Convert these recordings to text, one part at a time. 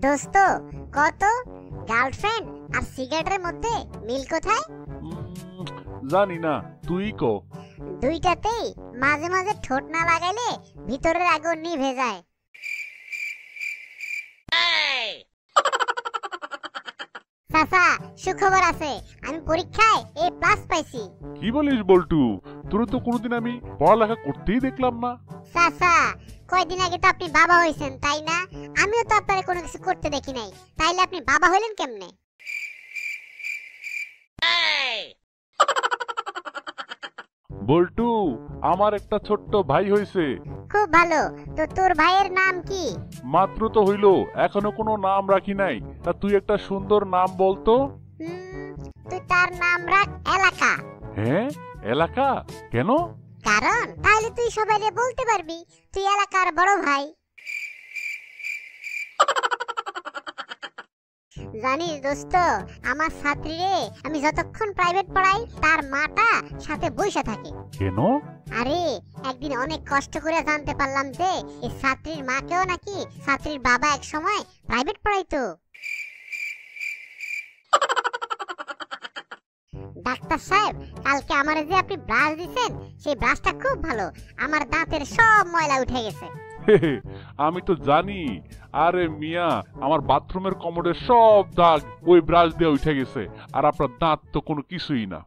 দোস্ত, কত গার্লফ্রেন্ড আর সিগারেটের মধ্যে মিল কোথায়? জানি না, তুই ক। দুইটাতেই মাঝে মাঝে ঠোঁট না লাগাইলে ভিতরের আগুন নিভে যায়। চাচা, সুখবর আছে, আমি পরীক্ষায় A+ পাইছি। কি বলিস বল্টু? তোর তো কোনোদিন আমি পড়ালেখা করতেই দেখলাম না। চাচা, কয়দিন আগে তো আপনি বাবা হইছেন, তাই না? আমিও তো আপনারে কোনো কিছু করতে দেখি নাই, তাইলে আপনি বাবা হইলেন কেমনে? বল্টু, আমার একটা ছোট্ট ভাই হইছে। খুব ভালো। তো তোর ভাইয়ের নাম কি? মাত্র তো হইলো, এখনো কোনো নাম রাখি নাই। তা তুই একটা সুন্দর নাম বলতো। তুই তার নাম রাখ এলাকা। হ্যাঁ, এলাকা? কেন? কারণ তাহলে তুই সবাইকে বলতে পারবি তুই এলাকার বড় ভাই। জানিস দোস্ত, আমার ছাত্রীরে আমি যতক্ষণ প্রাইভেট পড়াই তার মাটা সাথে বসে থাকে। কেন? আরে একদিন অনেক কষ্ট করে জানতে পারলাম যে এই ছাত্রীর মাকেও নাকি ছাত্রীর বাবা এক সময় প্রাইভেট পড়াইতো। ডাক্তার সাহেব, কালকে আমারে যে আপনি ব্রাশ দিবেন সেই ব্রাশটা খুব ভালো, আমার দাঁতের সব ময়লা উঠে গেছে। আমি তো জানি। আরে মিয়া, আমার বাথরুমের কমোডের সব দাগ ওই ব্রাশ দিয়ে উঠে গেছে, আর আপনার দাঁত তো কোনো কিছুই না।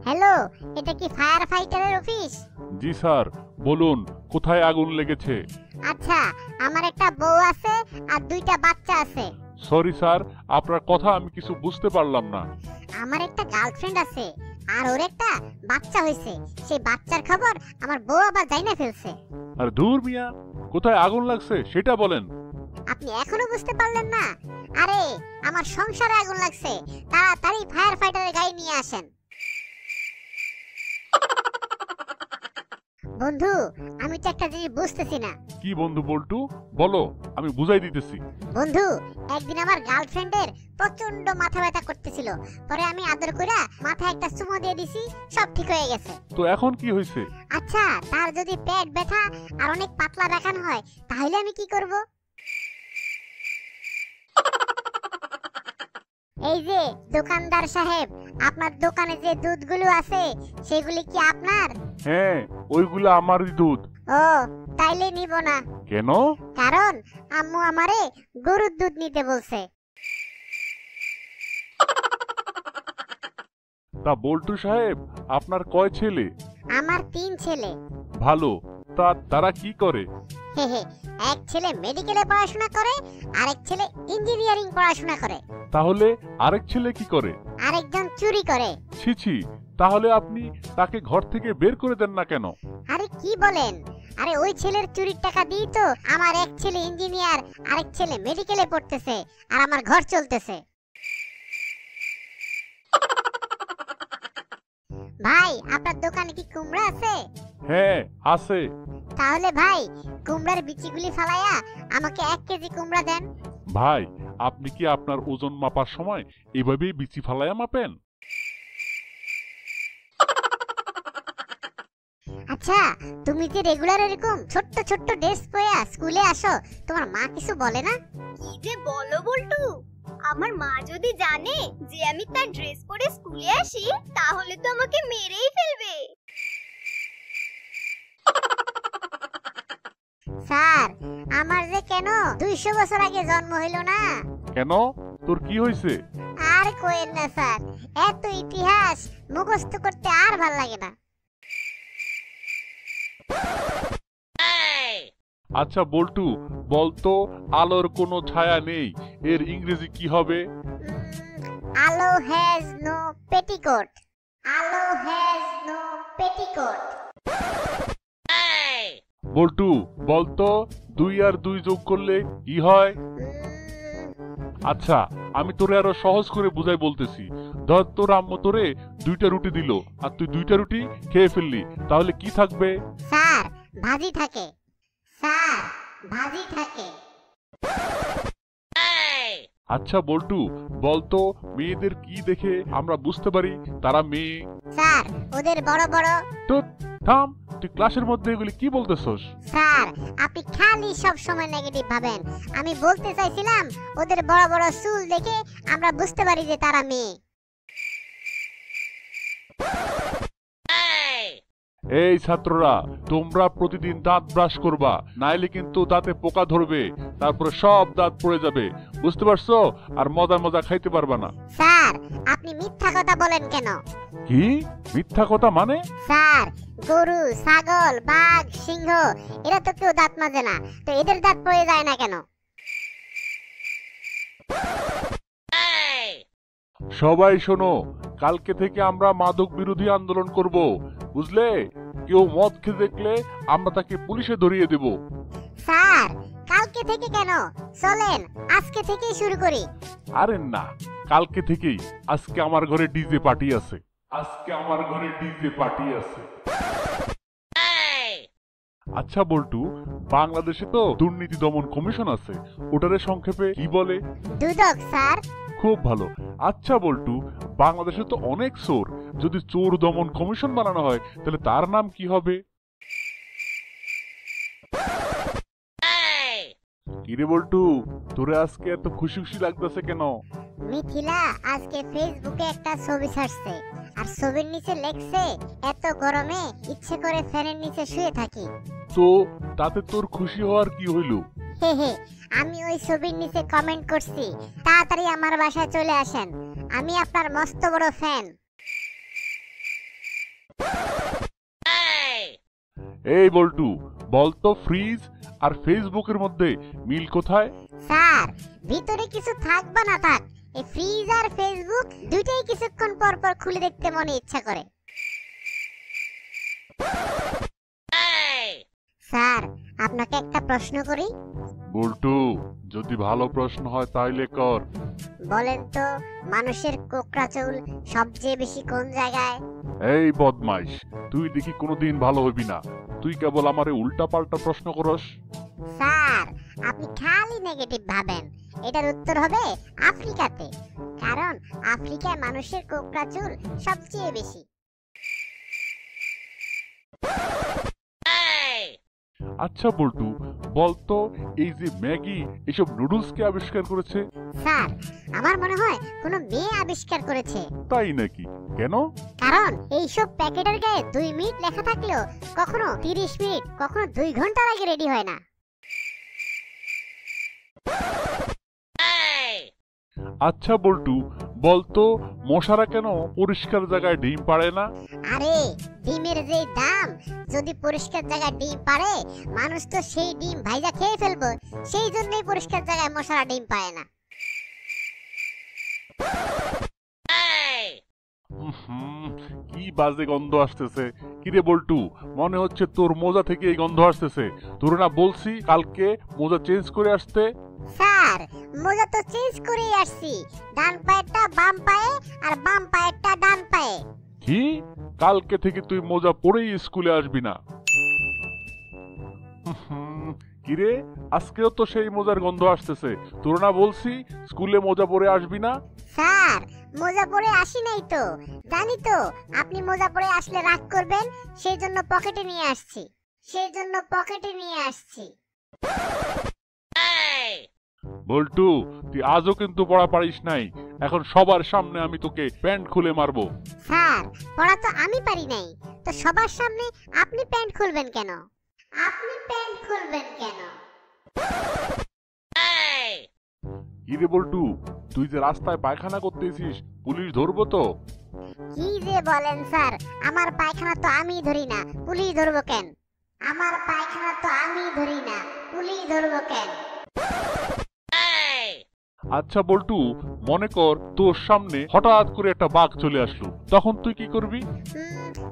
হ্যালো, এটা কি ফায়ার ফাইটারের অফিস? জি স্যার, বলুন কোথায় আগুন লেগেছে? আচ্ছা, আমার একটা বউ আছে আর দুইটা বাচ্চা আছে। সরি স্যার, আপনার কথা আমি কিছু বুঝতে পারলাম না। আমার একটা গার্লফ্রেন্ড আছে আর ওর একটা বাচ্চা হয়েছে। সেই বাচ্চার খবর আমার বউ আবার জাইনা ফেলছে। আর দূর মিয়া, কোথায় আগুন লাগছে সেটা বলেন। আপনি এখনো বুঝতে পারলেন না? আরে আমার সংসারে আগুন লাগছে, তাড়াতাড়ি ফায়ার ফাইটারের গাড়ি নিয়ে আসেন। বন্ধু, আমি তো একটা জিনিস বুঝতেছি না। কি বন্ধু বল্টু, বলো, আমি বুঝাই দিতেছি। বন্ধু, একদিন আমার গার্লফ্রেন্ডের প্রচন্ড মাথা ব্যথা করতেছিল, পরে আমি আদর কইরা মাথায় একটা চুমো দিয়ে দিছি, সব ঠিক হয়ে গেছে। তো এখন কি হয়েছে? আচ্ছা, তার যদি পেট ব্যথা আর অনেক পাতলা দেখানো হয় তাহলে আমি কি করব? এই যে দোকানদার সাহেব, আপনার দোকানে যে দুধগুলো আছে সেগুলি কি আপনার? হ্যাঁ, ওইগুলো আমারই দুধ। ও, তাইলে নিব না। কেন? কারণ আম্মু আমারে গরুর দুধ নিতে বলছে। তা বল্টু সাহেব, আপনার কয় ছেলে? আমার 3 ছেলে। ভালো। তা তারা কি করে? এক ছেলে মেডিকেলে পড়াশোনা করে, আরেক ছেলে ইঞ্জিনিয়ারিং পড়াশোনা করে। তাহলে আরেক ছেলে কি করে? আরেকজন চুরি করে। ছি ছি, তাহলে আপনি তাকে ঘর থেকে বের করে দেন না কেন? আরে কি বলেন? আরে ওই ছেলের চুরির টাকা দিয়ে তো আমার এক ছেলে ইঞ্জিনিয়ার, আরেক ছেলে মেডিকেলে পড়তেছে, আর আমার ঘর চলতেছে। ভাই, আপনার দোকানে কি কুমড়া আছে? হ্যাঁ আছে। তাহলে ভাই, কুমড়ার বিচিগুলি ফালাইয়া আমাকে 1 কেজি কুমড়া দেন। ভাই, আপনি কি আপনার ওজন মাপার সময় এভাবেই বিচি ফালাইয়া মাপেন? আচ্ছা, তুমি যে রেগুলার এরকম ছোট্ট ছোট্ট ড্রেস পরে স্কুলে আসো, তোমার মা কিছু বলে না? কি যে বলো বল্টু, আমার মা যদি জানে যে আমি তার ড্রেস পরে স্কুলে আসি তাহলে তো আমাকে মেরেই ফেলবে। স্যার, আমার যে কেন 200 বছর আগে জন্ম হইল না। কেন? তোর কি হয়েছে? আর কোয়েন না স্যার, এত ইতিহাস মুখস্থ করতে আর ভাল লাগে না। আচ্ছা বল্টু, বলতো আলোর কোনো ছায়া নেই, এর ইংরেজি কি হবে? আলো হ্যাজ নো পেটিকোট। আলো হ্যাজ নো পেটিকোট। বল্টু, বলতো 2 আর 2 যোগ করলে কি হয়? আচ্ছা, আমি তোরে আরো সহজ করে বুঝাই বলতেছি। ধর তোর আম্মু তোরে 2টা রুটি দিল, আর তুই 2টা রুটি খেয়ে ফেললি, তাহলে কি থাকবে? স্যার, ভাজি থাকে। স্যার, ভাজি থাকে। আচ্ছা বল্টু, বলতো মেয়েদের কি দেখে আমরা বুঝতে পারি তারা মেয়ে? স্যার, ওদের বড় বড়। তো থাম, তুই ক্লাসের মধ্যে এগুলি কি বলতেছস? স্যার আপনি খালি সব সময় নেগেটিভ ভাবেন। আমি বলতে চাইছিলাম ওদের বড় বড় চুল দেখে আমরা বুঝতে পারি যে তারা মেয়ে। এই ছাত্ররা, তোমরা প্রতিদিন দাঁত ব্রাশ করবা, নাইলে কিন্তু দাঁতে পোকা ধরবে, তারপরে সব দাঁত পড়ে যাবে, বুঝতে পারছো? আর মজা মজা খাইতে পারবা না। স্যার আপনি মিথ্যা কথা বলেন কেন? কি মিথ্যা কথা মানে? স্যার গরু, ছাগল, বাঘ, সিংহ এরা তো কেউ দাঁত মাজে না, তো এদের দাঁত পড়ে যায় না কেন? সবাই শোনো, কালকে থেকে আমরা মাদক বিরোধী আন্দোলন করব, বুঝলে? কেউ মদ খেয়ে দেখলে আমরা তাকে পুলিশে ধরিয়ে দেব। স্যার কালকে থেকে কেন? চলেন আজকে থেকেই শুরু করি। আরে না, কালকে থেকেই। আজকে আমার ঘরে ডিজে পার্টি আছে। আজকে আমার ঘরে ডিজে পার্টি আছে। আচ্ছা বল্টু, বাংলাদেশে তো দুর্নীতি দমন কমিশন আছে, ওটারে সংক্ষেপে কি বলে? দুদক স্যার। খুব ভালো। আচ্ছা বল্টু, বাংলাদেশে তো অনেক চোর, যদি চোর দমন কমিশন বানানো হয় তাহলে তার নাম কি হবে? কিরে বল্টু, তোরে আজকে এত খুশি খুশি লাগতেছে কেন? মিথিলা আজকে ফেসবুকে একটা ছবি ছাড়ছে, আর ছবির নিচে লেখছে এত গরমে ইচ্ছে করে ফ্যানের নিচে শুয়ে থাকি। তো তাতে তোর খুশি হওয়ার কি হইল? হে হে, আমি ওই ছবির নিচে কমেন্ট করছি, তাড়াতাড়ি আমার বাসায় চলে আসেন, আমি আপনার মস্ত বড় ফ্যান। এই বল্টু, বলতো ফ্রিজ আর ফেসবুকের মধ্যে মিল কোথায়? স্যার ভিতরে কিছু থাক বা না থাক, এই ফ্রিজ আর ফেসবুক দুইটাই কিছুক্ষণ পর পর খুলে দেখতে মনে ইচ্ছা করে। স্যার আপনাকে একটা প্রশ্ন করি? বল্টু, যদি ভালো প্রশ্ন হয় তাইলে কর। বলেন তো মানুষের কোকড়া চুল সবচেয়ে বেশি কোন জায়গায়? এই বদমাইশ, তুই দেখি কোনোদিন ভালো হইবি না। তুই কেবল আমারে উল্টা পাল্টা প্রশ্ন করস। স্যার আপনি খালি নেগেটিভ ভাবেন। এটার উত্তর হবে আফ্রিকাতে, কারণ আফ্রিকায় মানুষের কোকড়া চুল সবচেয়ে বেশি। আচ্ছা বল্টু, বলতো এই যে ম্যাগি এসব নুডলস কে আবিষ্কার করেছে? স্যার আমার মনে হয় কোনো মেয়ে আবিষ্কার করেছে। তাই নাকি? কেন? কারণ এইসব প্যাকেটের গায়ে 2 মিনিট লেখা থাকলেও কখনো 30 মিনিট, কখনো 2 ঘন্টার আগে রেডি হয় না। আচ্ছা বল্টু, বলতো মশারা কেন পরিষ্কার জায়গায় ডিম পাড়ে না? আরে ডিমের যে দাম, যদি পরিষ্কার জায়গায় ডিম পাড়ে মানুষ তো সেই ডিম ভাইজা খেয়ে ফেলবো, সেই জন্যই পরিষ্কার জায়গায় মশারা ডিম পায় না। কি বাজে গন্ধ আসতেছে। কিরে বল্টু, মনে হচ্ছে তোর মোজা থেকে এই গন্ধ আসতেছে। তোর না বলছি কালকে মোজা চেঞ্জ করে আসতে? স্যার মোজা তো চেঞ্জ করেই আসছি, ডান পায়েরটা বাম পায়ে আর বাম পায়েরটা ডান পায়ে। কি? কালকে থেকে তুই মোজা পরেই স্কুলে আসবি না? কিরে, আজকেও তো সেই মোজার গন্ধ আসতেছে। তোর না বলছি স্কুলে মোজা পরে আসবি না? স্যার মোজা পরে আসি নাই তো, জানি তো আপনি মোজা পরে আসলে রাগ করবেন, সেই জন্য পকেটে নিয়ে আসছি। বল্টু, তুই আজও কিন্তু পড়া পারিস নাই। এখন সবার সামনে আমি তোকে প্যান্ট খুলে মারবো। স্যার পড়া তো আমি পারি নাই, তো সবার সামনে আপনি প্যান্ট খুলবেন কেন? কিরে বল্টু, তুই যে রাস্তায় পায়খানা করতেছিস, পুলিশ ধরবো তো? কি যে বলেন স্যার, আমার পায়খানা তো আমি ধরি না, পুলিশ ধরবো কেন? আচ্ছা বল্টু, মনে কর তোর সামনে হঠাৎ করে একটা বাঘ চলে আসলো, তখন তুই কি করবি?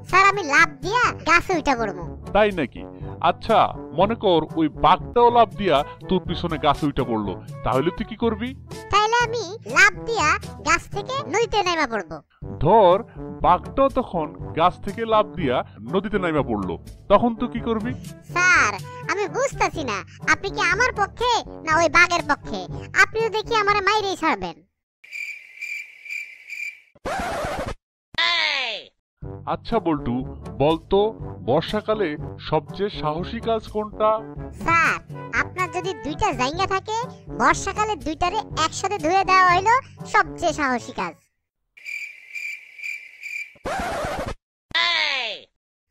স্যার আমি লাফ দিয়া গাছে উঠে পড়বো। তাই নাকি? আচ্ছা মনে কর ওই বাঘটাও লাফ দিয়া তোর পিছনে গাছে উঠে পড়লো, তাহলে তুই কি করবি? তাইলে আমি লাফ দিয়া গাছ থেকে নদীতে নেমে পড়বো। ধর বাঘটাও তখন গাছ থেকে লাফ দিয়া নদীতে নাইমা পড়লো, তখন তুই কি করবি? স্যার আমি বুঝতাছি না, আপনি কি আমার পক্ষে না ওই বাঘের পক্ষে? আপনিও দেখি আমার মাইরেই ছাড়বেন। আচ্ছা বল্টু, বলতো বর্ষাকালে সবচেয়ে সাহসী কাজ কোনটা? স্যার, আপনার যদি দুইটা জায়গা থাকে, বর্ষাকালে দুইটারে একসাথে ধুয়ে দেওয়া হইলো সবচেয়ে সাহসী কাজ।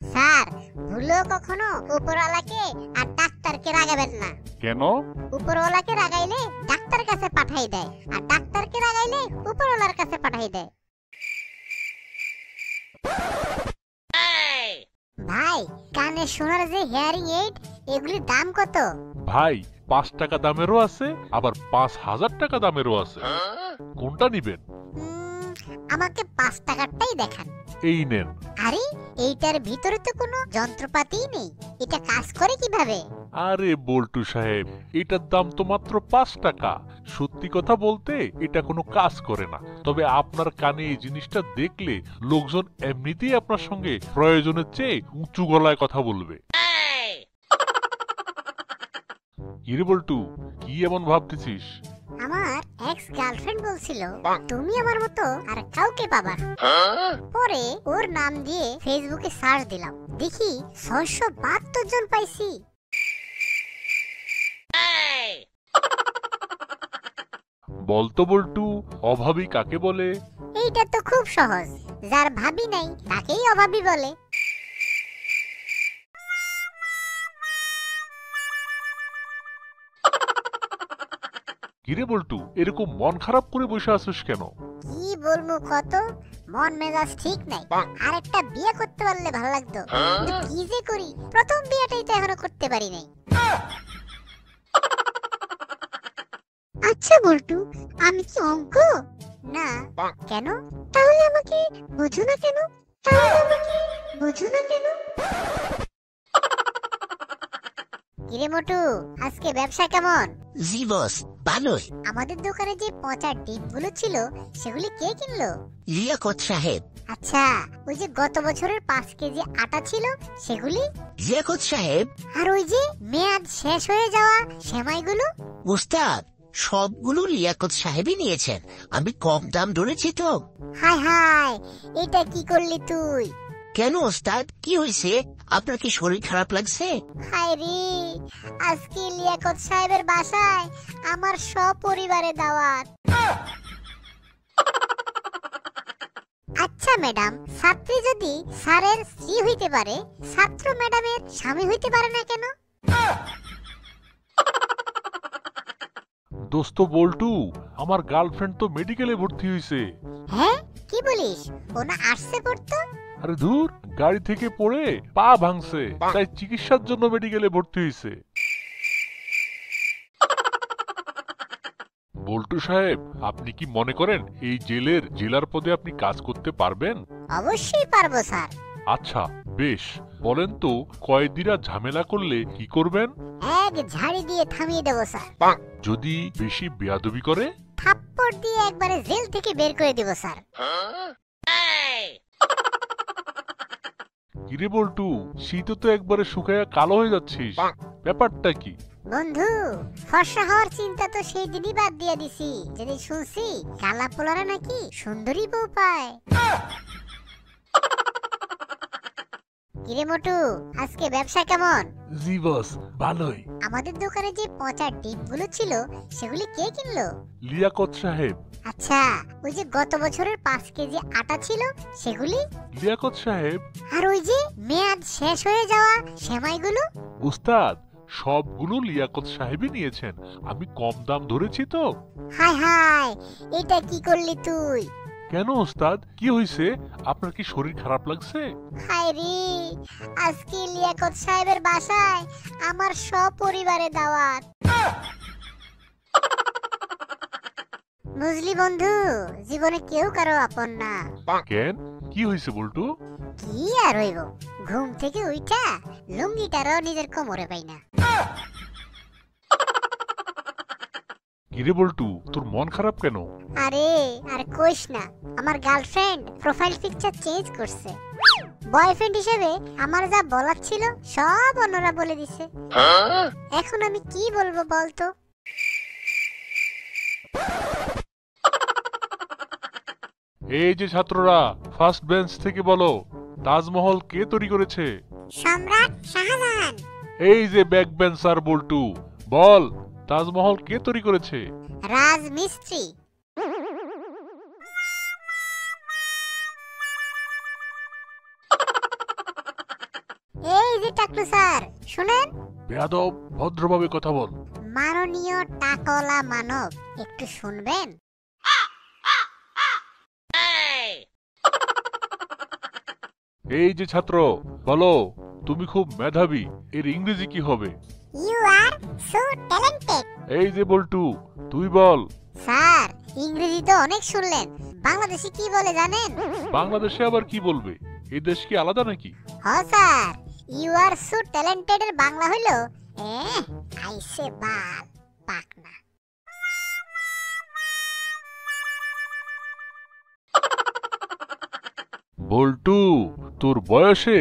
স্যার, ভুলেও কখনো উপরওয়ালাকে আর ডাক্তারকে রাগাবেন না। কেন? উপরওয়ালাকে রাগাইলে ডাক্তার কাছে পাঠাই দেয়, আর ডাক্তারকে রাগাইলে উপরওয়ালার কাছে পাঠাই দেয়। ভাই, কানে শোনার যে হিয়ারিং এইড, এগুলির দাম কত? ভাই, 5 টাকা দামেরও আছে, আবার 5,000 টাকা দামেরও আছে। কোনটা নিবেন? আমাকে 5 টাকারটাই দেখান। এই নেন। আরে, এইটার ভিতরে তো কোনো যন্ত্রপাতিই নেই, এটা কাজ করে কিভাবে? আরে বল্টু সাহেব, এটার দাম তো মাত্র 5 টাকা। সত্যি কথা বলতে এটা কোনো কাজ করে না, তবে আপনার কানে এই জিনিসটা দেখলে লোকজন এমনিতেই আপনার সঙ্গে প্রয়োজনের চেয়ে উঁচু গলায় কথা বলবে। কিরে বল্টু, কি এমন ভাবতেছিস? আমার এক্স গার্লফ্রেন্ড বলছিল তুমি আমার মতো আর কাউকে পাবা না। পরে ওর নাম দিয়ে ফেসবুকে সার্চ দিলাম, দেখি 672 জন পাইছি। বলতো বল্টু, অভাবী কাকে বলে? এইটা তো খুব সহজ, যার ভাবি নাই তাকেই অভাবী বলে। কিরে বল্টু, এরকম মন খারাপ করে বসে আছিস কেন? কি বলবো কত, মন মেজাজ ঠিক নাই। আর একটা বিয়ে করতে পারলে ভালো লাগতো, কিন্তু কি যে করি, প্রথম বিয়েটাই তো এখনো করতে পারি নাই। আচ্ছা বল্টু, আমি কি অঙ্ক? না। কেন? তাহলে আমাকে বোঝো না কেন? কিরে মোটু, আজকে ব্যবসা কেমন? জি বস, ভালোই। আমাদের দোকানে যে পচা ডিমগুলো ছিল, সেগুলি কে কিনলো? লিয়াকত সাহেব। আচ্ছা, ওই যে গত বছরের 5 কেজি আটা ছিল, সেগুলি? লিয়াকত সাহেব। আর ওই যে মেয়াদ শেষ হয়ে যাওয়া সেমাইগুলো? উস্তাদ, সবগুলো লিয়াকত সাহেবই নিয়েছেন, আমি কম দাম ধরেছি তো। হায় হায়, এটা কি করলি তুই? কেন ওস্তাদ, কি হয়েছে? আপনার কি শরীর খারাপ লাগছে? হায় রে, আজকে লিয়াকত সাহেবের বাসায় আমার সপরিবারে দাওয়াত। আচ্ছা ম্যাডাম, ছাত্রী যদি স্যারের স্ত্রী হইতে পারে, ছাত্র ম্যাডামের স্বামী হইতে পারে না কেন? দোস্ত বল্টু, আমার গার্লফ্রেন্ড তো মেডিকেলে ভর্তি হয়েছে। হ্যাঁ, কি বলিস? ও না আর্টসে পড়তো? আরে ধুর, গাড়ি থেকে পড়ে পা ভাঙছে, তাই চিকিৎসার জন্য মেডিকেলে ভর্তি হয়েছে। বল্টু সাহেব, আপনি কি মনে করেন এই জেলার পদে আপনি কাজ করতে পারবেন? অবশ্যই পারবো স্যার। আচ্ছা বেশ, বলেন তো কয়েদিরা ঝামেলা করলে কি করবেন? এক ঝাড়ি দিয়ে থামিয়ে দেবো স্যার। যদি বেশি বেয়াদবি করে? থাপ্পড় দিয়ে একবারে জেল থেকে বের করে দিব স্যার। কিরে বল্টু, শীতে তো একবারে শুকায়া কালো হয়ে যাচ্ছিস, ব্যাপারটা কি? বন্ধু, ফর্সা হওয়ার চিন্তা তো সেই দিনই বাদ দিয়ে দিছি, যদি শুনছি কালা পোলারা নাকি সুন্দরী বউ পায়। কিরে মোটু, আজকে ব্যবসা কেমন? জি বস, ভালোই। আমাদের দোকানে যে পচা ডিমগুলো ছিল, সেগুলি কে কিনলো? লিয়াকত সাহেব। আচ্ছা, ওই যে গত বছরের 5 কেজি আটা ছিল, সেগুলি? লিয়াকত সাহেব। আর ওই যে মেয়াদ শেষ হয়ে যাওয়া সেমাইগুলো? উস্তাদ, সবগুলো লিয়াকত সাহেবই নিয়েছেন, আমি কম দাম ধরেছি তো। হায় হায়, এটা কি করলি তুই? কেন উস্তাদ, কি হয়েছে? আপনার কি শরীর খারাপ লাগছে? হায় রে, আজকে লিয়াকত সাহেবের বাসায় আমার সপরিবারে দাওয়াত। বুঝলি বন্ধু, জীবনে কেউ কারো আপন না। কেন, কি হয়েছে বল্টু? কি আর হইব, ঘুম থেকে উইঠা লুঙ্গিটারও নিজের কোমরে পাই না। কিরে বল্টু, তোর মন খারাপ কেন? আরে আর কইস না, আমার গার্লফ্রেন্ড প্রোফাইল পিকচার চেঞ্জ করছে। বয়ফ্রেন্ড হিসেবে আমার যা বলার ছিল সব অন্যরা বলে দিছে। এখন আমি কি বলবো বলতো? এই যে ছাত্ররা, ফার্স্ট বেঞ্চ থেকে বলো। তাজমহল কে তৈরি করেছে? সম্রাট শাহজাহান। এই যে ব্যাক বেঞ্চার বল্টু, বল তাজমহল কে তৈরি করেছে? রাজমিস্ত্রি। এই যে টাকলু স্যার, শুনেন। বেয়াদব, ভদ্রভাবে কথা বল। মাননীয় টাকলা মানব, একটু শুনবেন? এই যে ছাত্র, বলো তুমি খুব মেধাবী, এর ইংরেজি কি হবে? You are so talented. এই যে বল্টু, তুই বল। স্যার, ইংরেজি তো অনেক শুনলেন, বাংলাদেশে কি বলে জানেন? বাংলাদেশে আবার কি বলবে? এই দেশ কি আলাদা নাকি? হ্যাঁ sir, you are so talented এর বাংলা হলো আইসে বাল পাকনা। বল্টু, তোর বয়সে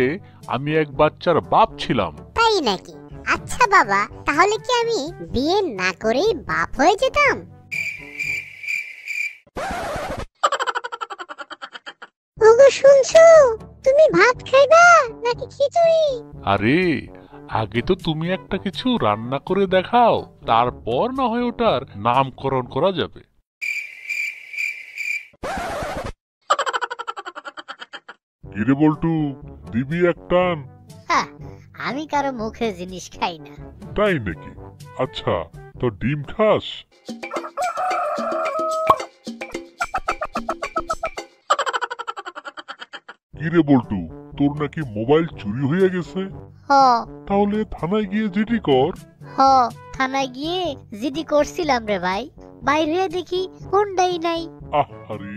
আমি এক বাচ্চার বাপ ছিলাম। তাই নাকি? আচ্ছা বাবা, তাহলে কি আমি বিয়ে না করেই বাপ হয়ে যেতাম? ওগো শুনছো, তুমি ভাত খাইবা নাকি খিচুড়ি? আরে আগে তো তুমি একটা কিছু রান্না করে দেখাও, তারপর না হয় ওটার নামকরণ করা যাবে। কিরে বল্টু, দিবি এক টান? আমি কারো মুখে জিনিস খাই না। তাই নাকি? আচ্ছা, তো ডিম খাস? কিরে বল্টু, তোর নাকি মোবাইল চুরি হয়ে গেছে? হ তাহলে থানায় গিয়ে জিডি কর। হ থানায় গিয়ে জিডি করছিলাম রে ভাই, বাইরে দেখি ফোনটাই নাই। আরে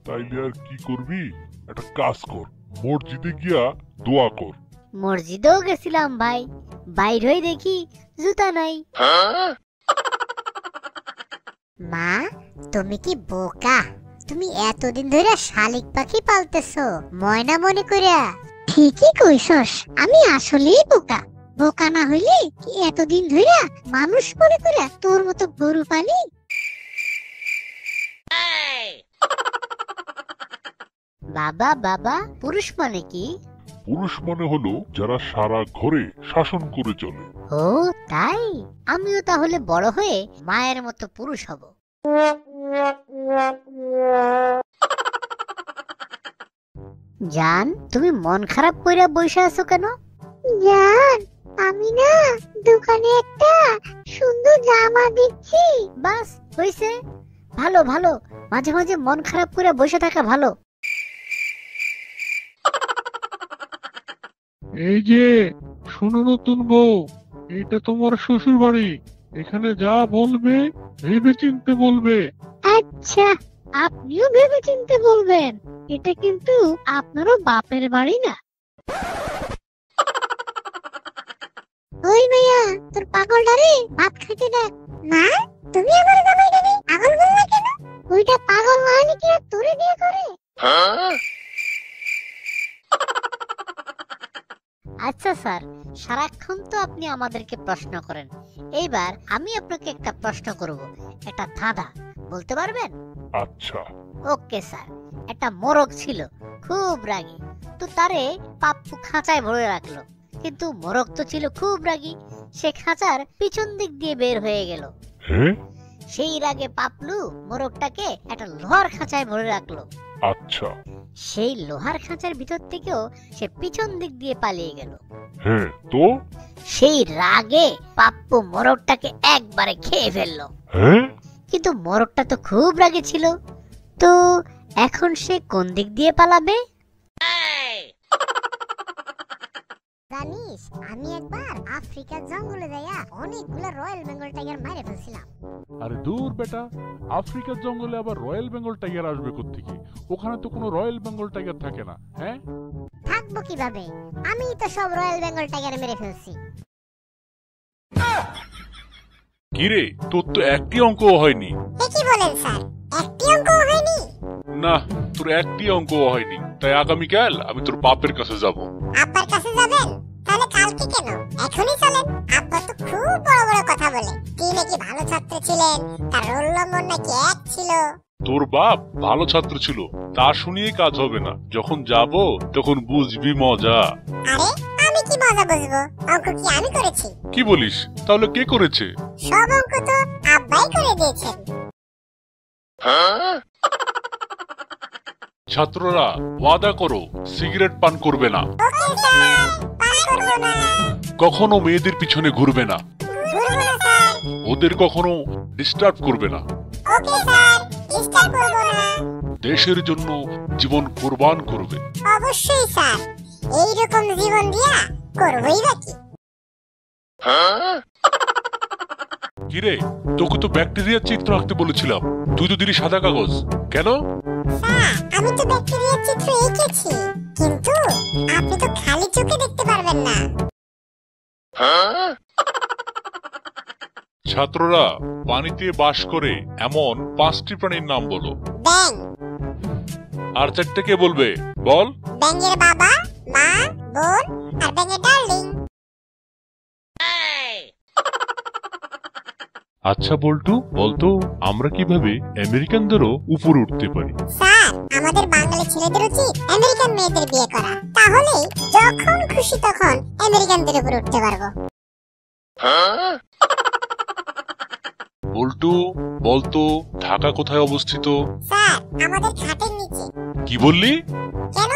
তাইলে আর কি করবি, একটা কাজ কর, মসজিদে গিয়া দোয়া কর। মসজিদেও গেছিলাম ভাই, বাইরে দেখি জুতা নাই। মা, তুমি কি বোকা? তুমি এতদিন ধরে শালিক পাখি পালতেছো ময়না মনে কইরা। ঠিকই কইছস, আমি আসলেই বোকা। বোকা না হইলে কি এতদিন ধরে মানুষ মনে কইরা তোর মতো গরু পালি? বাবা বাবা, পুরুষ মানে কি? পুরুষ মানে হলো যারা সারা ঘরে শাসন করে চলে। ও তাই, আমিও তাহলে বড় হয়ে মায়ের মতো পুরুষ হব। জান, তুমি মন খারাপ কইরা বসে আছো কেন? জান, আমি না দোকানে একটা সুন্দর জামা দেখছি। বাস হইছে, ভালো ভালো, মাঝে মাঝে মন খারাপ করে বসে থাকা ভালো। এই যে শোনো নতুন বউ, এটা তোমার শ্বশুর বাড়ি, এখানে যা বলবে ভেবে চিনতে বলবে। আচ্ছা, আপনিও ভেবে চিনতে বলবেন, এটা কিন্তু আপনারও বাপের বাড়ি না। ওই মেয়া, তোর পাগলটারে ভাত খাইতে ডাক। না, তুমি আমার জামাইটারে পাগল বললা কেন? ওইটা পাগল না হলে কি আর তোরে বিয়ে করে? আচ্ছা স্যার, সারাক্ষণ তো আপনি আমাদেরকে প্রশ্ন করেন, এইবার আমি আপনাকে একটা প্রশ্ন করব, এটা ধাঁধা, বলতে পারবেন? আচ্ছা। Okay sir. একটা মোরগ ছিল, খুব রাগী, তো তারে পাপ্পু খাঁচায় ভরে রাখলো, কিন্তু মোরগ তো ছিল খুব রাগী, সে খাঁচার পিছন দিক দিয়ে বের হয়ে গেল। হ্যাঁ? সেই রাগে পাপলু মোরগটাকে একটা লোহার খাঁচায় ভরে রাখলো। আচ্ছা। সেই লোহার খাঁচার ভিতর থেকেও সে পিছন দিক দিয়ে পালিয়ে গেল। হ্যাঁ, তো? সেই রাগে পাপ্পু মোরগটাকে একবারে খেয়ে ফেললো। হ্যাঁ? কিন্তু মোরগটা তো খুব রাগে ছিল, তো এখন সে কোন দিক দিয়ে পালাবে? জানিস, আমি একবার আফ্রিকার জঙ্গলে যাইয়া অনেকগুলো রয়্যাল বেঙ্গল টাইগার মারে ফেলছিলাম। আরে দূর বেটা, আফ্রিকার জঙ্গলে আবার রয়্যাল বেঙ্গল টাইগার আসবে কোত্থেকে? ওখানে তো কোনো রয়্যাল বেঙ্গল টাইগার থাকে না। হ্যাঁ, থাকবো কিভাবে? আমি তো সব রয়্যাল বেঙ্গল টাইগার মেরে ফেলছি। কিরে, তোর তো একটি অঙ্কও হয়নি। এ কি বলেন স্যার, একটি অঙ্কও হয়নি? না, তোর একটি অঙ্কও হয়নি, তাই আগামীকাল আমি তোর বাপের কাছে যাব। আব্বার কাছে যাবেন? তাহলে কালকে কেন, এখনই চলেন। আব্বা তো খুব বড় বড় কথা বলে, কি নাকি ভালো ছাত্র ছিলেন, তার রোল নম্বর নাকি 1 ছিল। তোর বাপ ভালো ছাত্র ছিল, তা শুনিয়ে কাজ হবে না। যখন যাব তখন বুঝবি মজা। আরে আমি কি মজা বুঝবো? অঙ্ক কি আমি করেছি? কি বলিস? তাহলে কে করেছে? সব অঙ্ক তো আব্বাই করে দিয়েছেন। ছাত্ররা ওয়াদা করো সিগারেট পান করবে না, ওকে স্যার, পান করবো না। কখনো মেয়েদের পিছনে ঘুরবে না, ঘুরবো না স্যার। ওদের কখনো ডিস্টার্ব করবে না, ওকে স্যার, ডিস্টার্ব করবো না। দেশের জন্য জীবন কোরবান করবে। অবশ্যই স্যার, এইরকম জীবন দিয়া করবোই বা কি? কিরে, তোকে তো ব্যাকটেরিয়ার চিত্র আঁকতে বলেছিলাম, তুই তো দিলি সাদা কাগজ কেন? স্যার, আমি তো ব্যাকটেরিয়ার চিত্র এঁকেছি, কিন্তু আপনি তো খালি চোখে দেখতে পারবেন না। ছাত্ররা পানিতে বাস করে এমন 5টি প্রাণীর নাম বলো। ব্যাং, আর 4টে কে বলবে? বল। ব্যাঙের বাবা, মা, বোন আর ব্যাঙের ডার্লিং। আচ্ছা বল্টু, বলতো আমরা কিভাবে আমেরিকানদেরও উপরে উঠতে পারি? স্যার, আমাদের বাঙালি ছেলেদের উচিত আমেরিকান মেয়েদের বিয়ে করা, তাহলে যখন খুশি তখন আমেরিকানদের উপর উঠতে পারবো। বল্টু, বলতো ঢাকা কোথায় অবস্থিত? স্যার, আমাদের খাটের নিচে। কি বললি? কেন?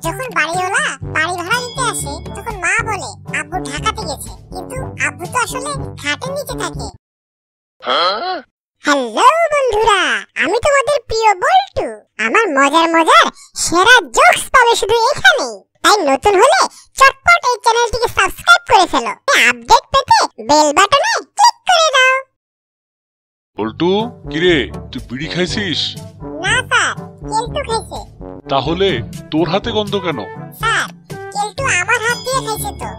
যখন বাড়িওয়ালা বাড়ি ভাড়া দিতে আসে তখন মা বলে আব্বু ঢাকাতে গেছে, কিন্তু আব্বু তো আসলে খাটের নিচে থাকে। হ্যালো বন্ধুরা, আমি তোমাদের প্রিয় বল্টু। আমার মজার মজার সেরা জোকস পাবে শুধু এখানেই। তাই নতুন হলে চটপট এই চ্যানেলটিকে সাবস্ক্রাইব করে ফেলো, আপডেট পেতে বেল বাটনে ক্লিক করে দাও। বল্টু, কিরে তুই বিড়ি খাইছিস? না স্যার, কেলটু খাইছে। তাহলে তোর হাতে গন্ধ কেন? স্যার, কেলটু আমার হাত দিয়ে খাইছে তো।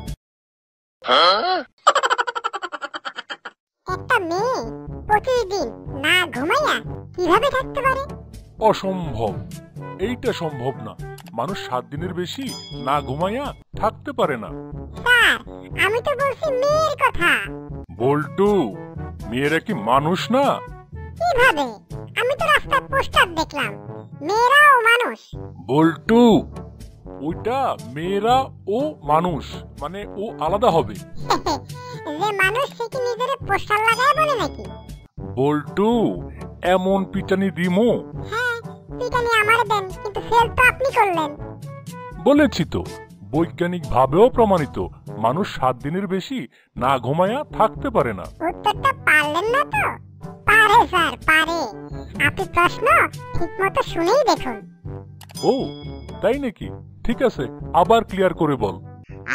একটা মেয়ে প্রতিদিন না ঘুমাইয়া কিভাবে থাকতে পারে? অসম্ভব, এইটা সম্ভব না। মানুষ 7 দিনের বেশি না ঘুমাইয়া থাকতে পারে না। স্যার, আমি তো বলছি মেয়ের কথা। বল্টু, মেয়েরা কি মানুষ না? কিভাবে? আমি তো রাস্তায় পোস্টার দেখলাম, মেয়েরাও মানুষ। বল্টু, ওইটা মেয়েরা ও মানুষ, মানে ও আলাদা হবে। যে মানুষ সে কি নিজের পোস্টার লাগায় বলে নাকি? বল্টু, এমন পিটানি দিমো। হ্যাঁ, পিটানি আমার দেন, কিন্তু ফেল তো আপনি করলেন। বলেছি তো, বৈজ্ঞানিক ভাবেও প্রমাণিত মানুষ 7 দিনের বেশি না ঘুমায়া থাকতে পারে না। উত্তরটা পারলেন না তো? পারে স্যার, পারে। আপনি প্রশ্ন ঠিকমতো শুনেই দেখুন। ও তাই নাকি? ঠিক আছে, আবার ক্লিয়ার করে বল।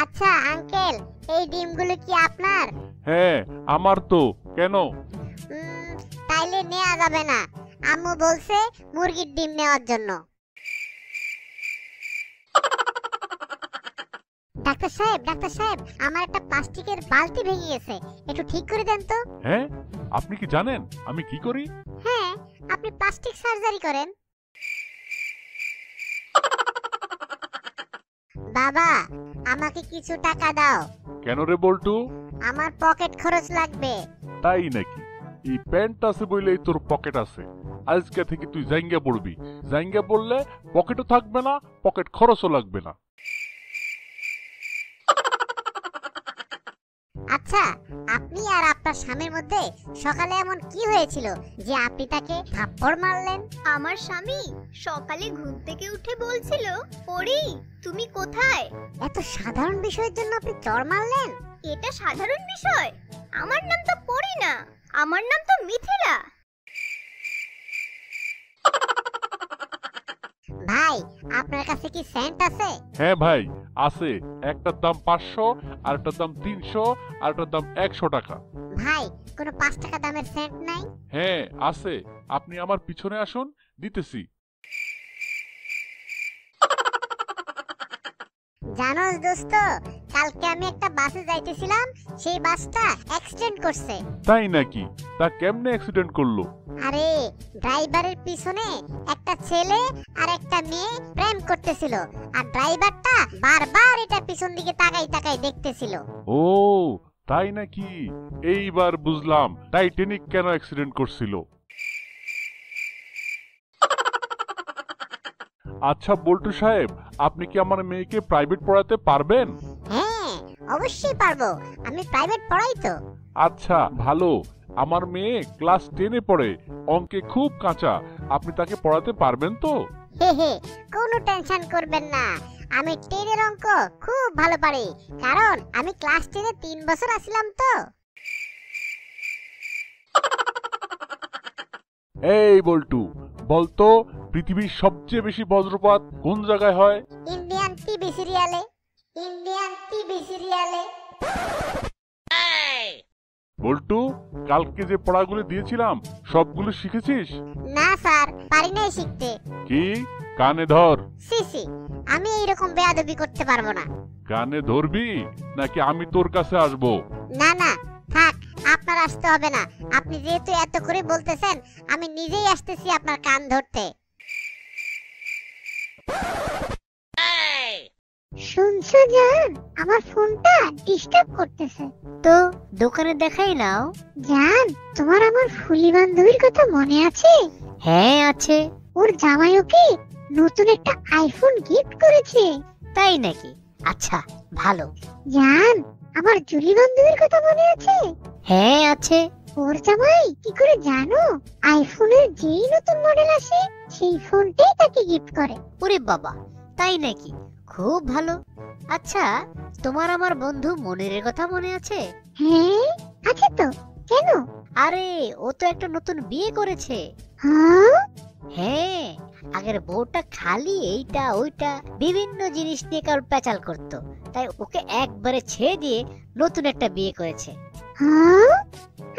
আচ্ছা আঙ্কেল, এই ডিমগুলো কি আপনার? হ্যাঁ আমার তো। কেন? তাইলে নেওয়া যাবে না, আম্মু বলছে মুরগির ডিম নেওয়ার জন্য। ডাক্তার সাহেব, ডাক্তার সাহেব, আমার একটা প্লাস্টিকের বালতি ভেঙে গেছে, একটু ঠিক করে দেন তো। হ্যাঁ, আপনি কি জানেন আমি কি করি? হ্যাঁ, আপনি প্লাস্টিক সার্জারি করেন। বাবা, আমাকে কিছু টাকা দাও, কেন রে বল্টু? আমার পকেট খরচ লাগবে। তাই নাকি? এই প্যান্ট আছে বইলেই তোর পকেট আছে। আজকে থেকে তুই জাইঙ্গা পড়বি। জাইঙ্গা পড়লে পকেটও থাকবে না, পকেট খরচও লাগবে না। আচ্ছা, আপনি আর আপনার স্বামীর মধ্যে সকালে এমন কি হয়েছিল যে আপনি তাকে থাপ্পড় মারলেন? আমার স্বামী সকালে ঘুম থেকে উঠে বলছিল, পরি তুমি কোথায়? এত সাধারণ বিষয়ের জন্য আপনি চড় মারলেন? এটা সাধারণ বিষয়? আমার নাম তো পরি না, আমার নাম তো মিথিলা। ভাই, আপনার কাছে কি সেন্ট আছে? হ্যাঁ ভাই আছে, একটার দাম 500, আরেকটার দাম 300, আরেকটার দাম 100 টাকা। ভাই, কোনো 5 টাকা দামের সেন্ট নাই? হ্যাঁ আছে, আপনি আমার পিছনে আসুন, দিতেছি। জানোস দোস্ত, কালকে আমি একটা বাসে যাইতেছিলাম, সেই বাসটা অ্যাক্সিডেন্ট করছে। তাই নাকি? তা কেমনে অ্যাক্সিডেন্ট করলো? আরে, ড্রাইভারের পিছনে একটা ছেলে আর একটা মেয়ে প্রেম করতেছিল, আর ড্রাইভারটা বারবার এটা পিছন দিকে তাকাই তাকাই দেখতেছিল। ও তাই নাকি? এইবার বুঝলাম টাইটানিক কেন অ্যাক্সিডেন্ট করছিল। আচ্ছা বল্টু সাহেব, আপনি কি আমার মেয়েকে প্রাইভেট পড়াতে পারবেন? হ্যাঁ, অবশ্যই পারবো, আমি প্রাইভেট পড়াই তো। আচ্ছা ভালো। আমার মেয়ে ক্লাস 10-এ পড়ে, অঙ্কে খুব কাঁচা। আপনি তাকে পড়াতে পারবেন তো? হে হে, কোনো টেনশন করবেন না, আমি 10-এর অঙ্ক খুব ভালো পারি, কারণ আমি ক্লাস 10-এ 3 বছর আসলাম তো। এই বল্টু, বলতো পৃথিবীর সবচেয়ে বেশি বজ্রপাত কোন জায়গায় হয়? ইন্ডিয়ান টিভি সিরিয়ালে, ইন্ডিয়ান টিভি সিরিয়ালে। বল্টু, কালকে যে পড়াগুলো দিয়েছিলাম সবগুলো শিখেছিস? না স্যার, পারি নাই শিখতে। কি? কানে ধর। সিসি, আমি এইরকম বেয়াদবি করতে পারবো না। কানে ধরবি নাকি আমি তোর কাছে আসবো? না না, থাক, আপনার আসতে হবে না। আপনি যেহেতু এত করে বলতেছেন, আমি নিজেই আসতেছি আপনার কান ধরতে। শুনছো জান, আমার ফোনটা ডিস্টার্ব করতেছে। তো দোকানে দেখাই নাও। জান, তোমার আমার ফুলি বান্ধবীর কথা মনে আছে? হ্যাঁ আছে। ওর জামাই ওকে নতুন একটা আইফোন গিফট করেছে। তাই নাকি? আচ্ছা, ভালো। জান, আমার জুলি বান্ধবীর কথা মনে আছে? হ্যাঁ আছে। ওর জামাই কি করে জানো, আইফোনের যেই নতুন মডেল আসে সেই ফোনটাই তাকে গিফট করে। ওরে বাবা, তাই নাকি? খুব ভালো। আচ্ছা, তোমার আমার বন্ধু মনিরের কথা মনে আছে? হ্যাঁ আছে তো। কেন? আরে ও তো একটা নতুন বিয়ে করেছে। হ্যাঁ, আগের বউটা খালি এইটা ওইটা বিভিন্ন জিনিস নিয়ে কাল পেঁচাল করতো, তাই ওকে একবারে ছেড়ে দিয়ে নতুন একটা বিয়ে করেছে।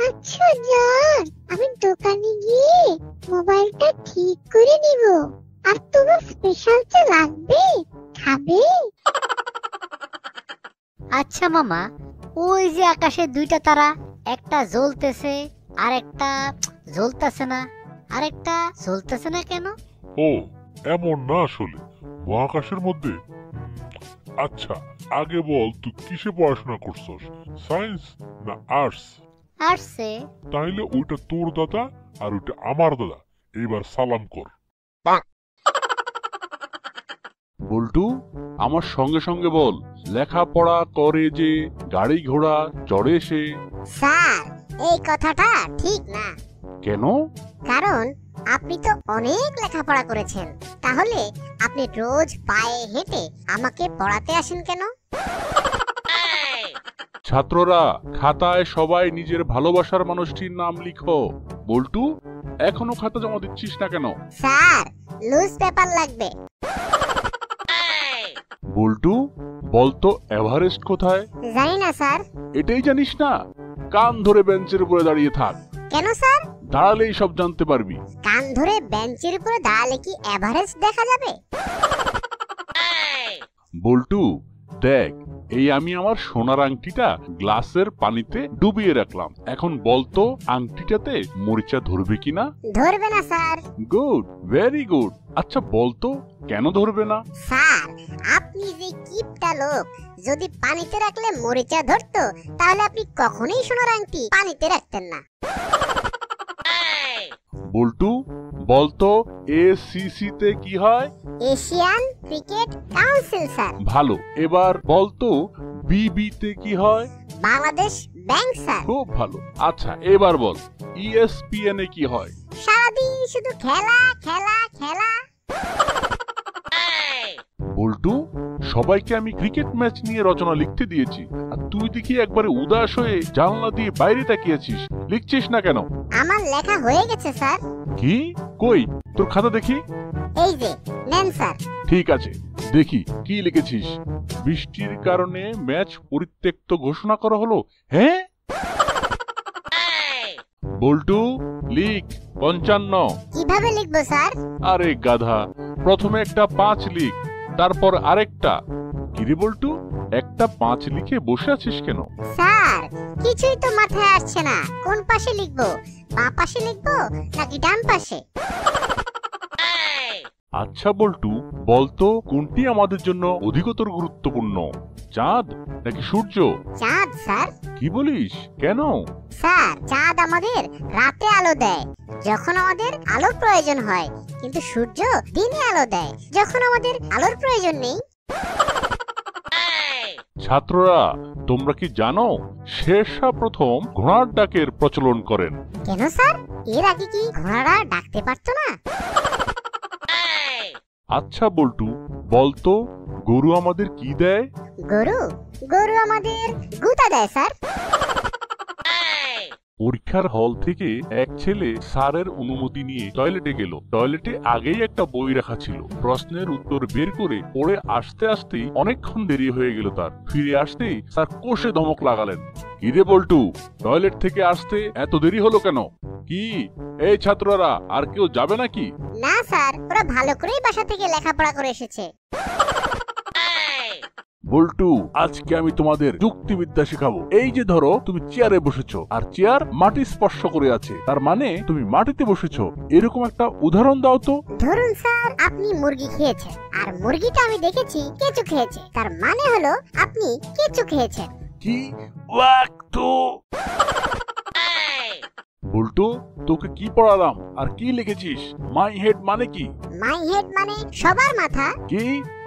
আচ্ছা জান, আমি দোকানে গিয়ে মোবাইলটা ঠিক করে নিব। আর তোমার স্পেশাল চা লাগবে? খাবে? আচ্ছা মামা, ওই যে আকাশে দুইটা তারা, একটা জ্বলতেছে আর একটা জ্বলতেছে না, আর একটা জ্বলতেছে না কেন? ও এমন না, আসলে মহাকাশের মধ্যে। আচ্ছা আগে বল, তুই কিসে পড়াশোনা করছস, সায়েন্স না আর্টস? আর্টসে। তাইলে ওইটা তোর দাদা আর ওইটা আমার দাদা। এবার সালাম কর। বল্টু, আমার সঙ্গে সঙ্গে বল, লেখাপড়া করে যে গাড়ি ঘোড়া চড়ে সে। স্যার, এই কথাটা ঠিক না। কেন? কারণ আপনি তো অনেক লেখাপড়া করেছেন, তাহলে আপনি রোজ পায়ে হেঁটে আমাকে পড়াতে আসেন কেন? ছাত্ররা, খাতায় সবাই নিজের ভালোবাসার মানুষটির নাম লিখো। বল্টু, এখনো খাতা জমা দিচ্ছিস না কেন? স্যার, লুজ পেপার লাগবে। বল্টু, বলতো এভারেস্ট কোথায়? জানি না স্যার। এটাই জানিস না? কান ধরে বেঞ্চের উপরে দাঁড়িয়ে থাক। কেন স্যার? দাঁড়ালেই সব জানতে পারবি। কান ধরে বেঞ্চের উপরে দাঁড়ালে কি এভারেস্ট দেখা যাবে? বল্টু, দেখ, এই আমি আমার সোনার আংটিটা গ্লাসের পানিতে ডুবিয়ে রাখলাম। এখন বলতো আংটিটাতে মরিচা ধরবে কিনা? ধরবে না স্যার। Good, very good. আচ্ছা বলতো কেন ধরবে না? স্যার, আপনি যে কিপটা লোক, যদি পানিতে রাখলে মরিচা ধরতো, তাহলে আপনি কখনোই সোনার আংটি পানিতে রাখতেন না। বল্টু, বলতো এসিসি তে কি হয়? Asian cricket council sir. ভালো। এবার বলতো বিবি তে কি হয়? Bangladesh bank sir. খুব ভালো। আচ্ছা এবার বল ইএসপিএন এ কি হয়? সারাদিন শুধু খেলা খেলা খেলা। বল্টু, সবাইকে আমি ক্রিকেট ম্যাচ নিয়ে রচনা লিখতে দিয়েছি, আর তুই দেখি একবারে উদাস হয়ে জানলা দিয়ে বাইরে তাকিয়েছিস। লিখছিস না কেন? আমার লেখা হয়ে গেছে স্যার। কি? কই তোর খাতা দেখি। এই যে নেন স্যার। ঠিক আছে, দেখি কি লিখেছিস। বৃষ্টির কারণে ম্যাচ পরিত্যক্ত ঘোষণা করা হলো। হ্যাঁ বল্টু, লিখ 55। কিভাবে লিখবো স্যার? আরে গাধা, প্রথমে একটা 5 লিখ, তারপর আরেকটা। কিরে বল্টু, একটা 5 লিখে বসে আছিস কেন? স্যার, কিছুই তো মাথায় আসছে না, কোন পাশে লিখবো? বাঁ পাশে লিখবো নাকি ডান পাশে? আচ্ছা বল্টু, বলতো কোনটি আমাদের জন্য অধিকতর গুরুত্বপূর্ণ, চাঁদ নাকি সূর্য? চাঁদ স্যার। কি বলিস, কেন? স্যার, চাঁদ আমাদের রাতে আলো দেয় যখন আমাদের আলো প্রয়োজন হয়, কিন্তু সূর্য দিনে আলো দেয় যখন আমাদের আলোর প্রয়োজন নেই। ছাত্ররা, তোমরা কি জানো শেরশাহ প্রথম ঘোড়ার ডাকের প্রচলন করেন? কেন স্যার, এর আগে কি ঘোড়ারা ডাকতে পারতো না? আচ্ছা বল্টু, বলতো গরু আমাদের কি দেয়? গরু গরু আমাদের গুতা দেয় স্যার। পরীক্ষার হল থেকে এক ছেলে স্যারের অনুমতি নিয়ে টয়লেটে গেল। টয়লেটে আগেই একটা বই রাখা ছিল। প্রশ্নের উত্তর বের করে পড়ে আসতে আসতেই অনেকক্ষণ দেরি হয়ে গেল তার। ফিরে আসতেই স্যার কষে ধমক লাগালেন, কিরে বল্টু, টয়লেট থেকে আসতে এত দেরি হলো কেন? কি এই ছাত্ররা আর কেউ যাবে নাকি? না স্যার, ওরা ভালো করেই বাসা থেকে লেখাপড়া করে এসেছে। বল্টু, আজকে আমি তোমাদের যুক্তিবিদ্যা শেখাবো। এই যে ধরো তুমি চেয়ারে বসেছো আর চেয়ার মাটি স্পর্শ করে আছে, তার মানে তুমি মাটিতে বসেছো। এরকম একটা উদাহরণ দাও তো। ধরুন স্যার, আপনি মুরগি খেয়েছেন আর মুরগিটা আমি দেখেছি কেঁচো খেয়েছে, তার মানে হলো আপনি কেঁচো খেয়েছেন। কি ওয়াক্তু! বল্টু, তোকে কি পড়ালাম আর কি লিখেছিস? মাই হেড মানে কি? মাই হেড মানে সবার মাথা। কি?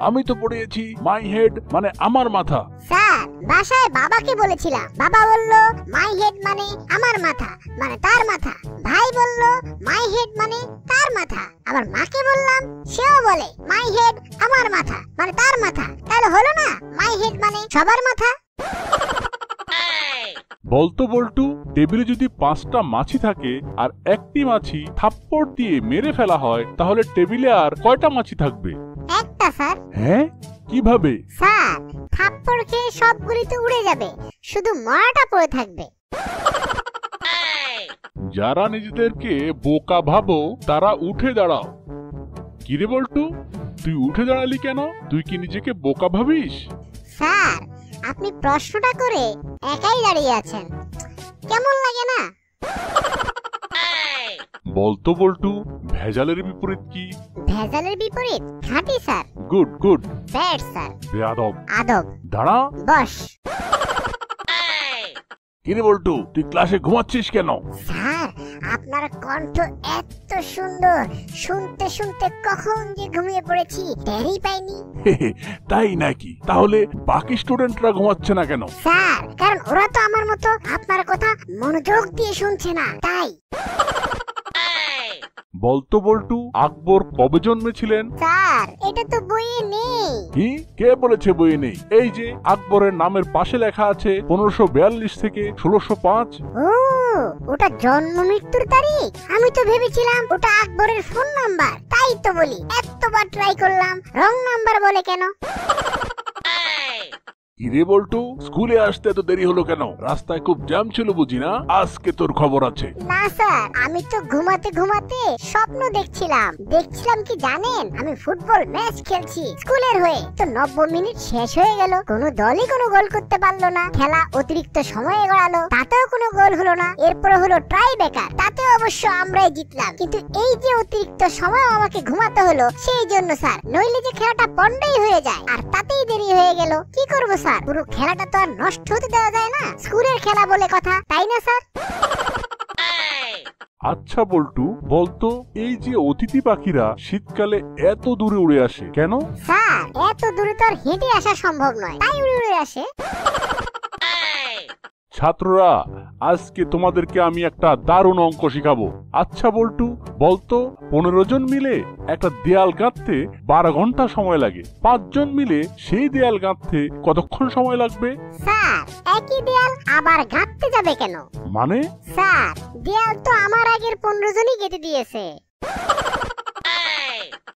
আমি তো পড়িয়েছি মাই হেড মানে আমার মাথা। স্যার, বাসায় বাবাকে বলেছিলাম, বাবা বলল মাই হেড মানে আমার মাথা, মানে তার মাথা। ভাই বলল মাই হেড মানে তার মাথা। আবার মাকে বললাম, সেও বলে মাই হেড আমার মাথা, মানে তার মাথা। তাহলে হলো না মাই হেড মানে সবার মাথা? বলতো বল্টু, টেবিলে যদি 5টা মাছি থাকে আর একটি মাছি থাপ্পড় দিয়ে মেরে ফেলা হয়, তাহলে টেবিলে আর কয়টা মাছি থাকবে? একটা স্যার। হ্যাঁ, কিভাবে? স্যার, থাপ্পড় খেয়ে সবগুলি তো উড়ে যাবে, শুধু মরাটা পড়ে থাকবে। যারা নিজেদেরকে বোকা ভাবো তারা উঠে দাঁড়াও। কিরে বল্টু, তুই উঠে দাঁড়ালি কেন? তুই কি নিজেকে বোকা ভাবিস? স্যার, আপনি প্রশ্নটা করে একাই দাঁড়িয়ে আছেন, কেমন লাগে না? বলতো বল্টু, ভেজালের বিপরীত কি? ভেজালের বিপরীত খাঁটি sir. Good good. Bad sir. বেয়াদব। আদব। দাঁড়া। বস। কিরে বল্টু, তুই ক্লাসে ঘুমাচ্ছিস কেন? স্যার, আপনার কণ্ঠ এত সুন্দর, শুনতে শুনতে কখন যে ঘুমিয়ে পড়েছি টেরই পাইনি। তাই নাকি? তাহলে বাকি স্টুডেন্টরা ঘুমাচ্ছে না কেন? স্যার, কারণ ওরা তো আমার মতো আপনার কথা মনোযোগ দিয়ে শুনছে না, তাই। বলতো বল্টু, আকবর কবে জন্মেছিলেন? স্যার, এটা তো বইয়ে নেই। কি? কে বলেছে বইয়ে নেই? এই যে আকবরের নামের পাশে লেখা আছে 1542 থেকে 1605। ও, ওটা জন্ম মৃত্যুর তারিখ। আমি তো ভেবেছিলাম ওটা আকবরের ফোন নাম্বার। তাই তো বলি, এতবার ট্রাই করলাম, রং নাম্বার বলে কেন? কিরে বল্টু, স্কুলে আসতে এত দেরি হলো কেন? রাস্তায় খুব জ্যাম ছিল বুঝি না? আজকে তোর খবর আছে। না স্যার, আমি তো ঘুমাতে ঘুমাতে স্বপ্ন দেখছিলাম। কি জানেন, আমি ফুটবল ম্যাচ খেলছি স্কুলের হয়ে। তো 90 মিনিট শেষ হয়ে গেল, কোনো দলই কোনো গোল করতে পারলো না। খেলা অতিরিক্ত সময়ে গড়ালো, তাতেও কোনো গোল হলো না। এরপরে হলো ট্রাই বেকার, তাতেও অবশ্য আমরাই জিতলাম। কিন্তু এই যে অতিরিক্ত সময় আমাকে ঘুমাতে হলো, সেই জন্য স্যার, নইলে যে খেলাটা পন্ডই হয়ে যায়, আর তাতেই দেরি হয়ে গেল। কি করবো স্যার, পুরো খেলাটা তো আর নষ্ট হতে দেওয়া যায় না। স্কুলের খেলা বলে কথা, তাই না স্যার? আচ্ছা বল্টু, বলতো এই যে অতিথি পাখিরা শীতকালে এত দূরে উড়ে আসে কেন? স্যার, এত দূরে তো আর হেঁটে আসা সম্ভব নয়, তাই উড়ে উড়ে আসে। ছাত্ররা, আজকে তোমাদেরকে আমি একটা দারুণ অঙ্ক শিখাবো। আচ্ছা বল্টু, বলতো 15 জন মিলে একটা দেয়াল গাঁথতে 12 ঘন্টা সময় লাগে। 5 জন মিলে সেই দেয়াল গাঁথতে কতক্ষণ সময় লাগবে? স্যার, একই দেয়াল আবার গাঁথতে যাবে কেন? মানে? স্যার, দেয়াল তো আমার আগের 15 জনই গেঁথে দিয়েছে।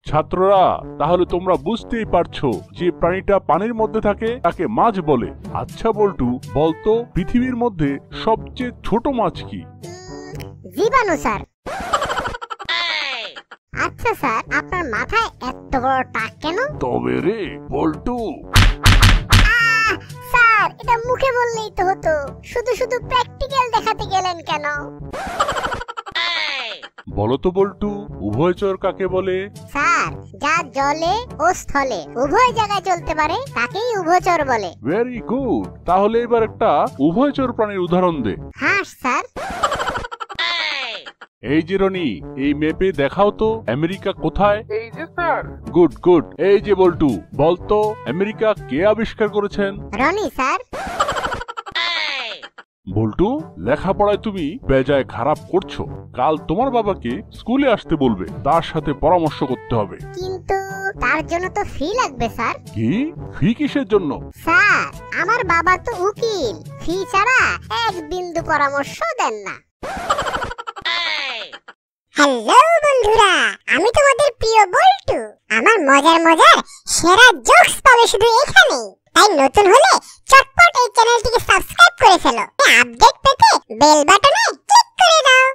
ছাত্ররা, তাহলে তোমরা বুঝতেই পারছো যে প্রাণীটা পানির মধ্যে থাকে তাকে মাছ বলে। আচ্ছা বল্টু, বলতো পৃথিবীর মধ্যে সবচেয়ে ছোট মাছ কি? জীবাণু স্যার। আচ্ছা স্যার, আপনার মাথায় এত বড় টাক কেন? তবে রে বল্টু, স্যার, এটা মুখে বললেই তো হতো, শুধু শুধু প্র্যাকটিক্যাল দেখাতে গেলেন কেন? বলতো বল্টু, উভয়চর কাকে বলে? স্যার, যা জলে ও স্থলে উভয় জায়গায় চলতে পারে তাকেই উভয়চর বলে। Very good. তাহলে এবার একটা উভয়চর প্রাণীর উদাহরণ দে। হাঁস স্যার। এই যে রনি, এই ম্যাপে দেখাও তো আমেরিকা কোথায়। এই যে স্যার। Good good. এই যে বল্টু, বলতো আমেরিকা কে আবিষ্কার করেছেন? রনি স্যার। বল্টু, লেখাপড়ায় তুমি বেজায় খারাপ করছো। কাল তোমার বাবাকে স্কুলে আসতে বলবে, তার সাথে পরামর্শ করতে হবে। কিন্তু তার জন্য তো ফি লাগবে স্যার। কি ফি কিসের জন্য? স্যার, আমার বাবা তো উকিল, ফি ছাড়া এক বিন্দু পরামর্শ দেন না। হ্যালো বন্ধুরা, আমি তোমাদের প্রিয় বল্টু। আমার মজার মজার সেরা জোকস পাবে শুধু এখানে। তাই নতুন হলে চটপট এই চ্যানেলটিকে সাবস্ক্রাইব করে ফেলো। আপডেট পেতে বেল বাটনে ক্লিক করে দাও।